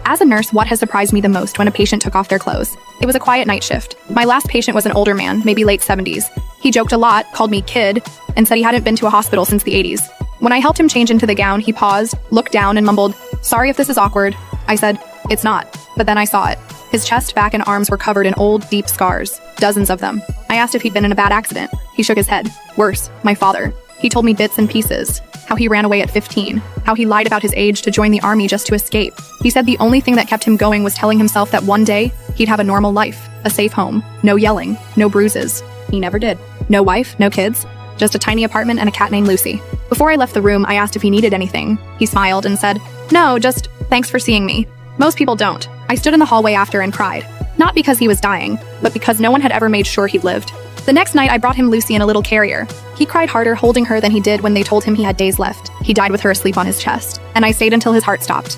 As a nurse, what has surprised me the most when a patient took off their clothes? It was a quiet night shift. My last patient was an older man, maybe late 70s. He joked a lot, called me kid, and said he hadn't been to a hospital since the 80s. When I helped him change into the gown, he paused, looked down, and mumbled, "Sorry if this is awkward." I said, "It's not." But then I saw it. His chest, back, and arms were covered in old, deep scars. Dozens of them. I asked if he'd been in a bad accident. He shook his head. Worse, my father. He told me bits and pieces. How he ran away at 15. How he lied about his age to join the army just to escape. He said the only thing that kept him going was telling himself that one day, he'd have a normal life. A safe home. No yelling. No bruises. He never did. No wife, no kids. Just a tiny apartment and a cat named Lucy. Before I left the room, I asked if he needed anything. He smiled and said, "No, just thanks for seeing me." Most people don't. I stood in the hallway after and cried. Not because he was dying, but because no one had ever made sure he lived. The next night, I brought him Lucy in a little carrier. He cried harder holding her than he did when they told him he had days left. He died with her asleep on his chest, and I stayed until his heart stopped.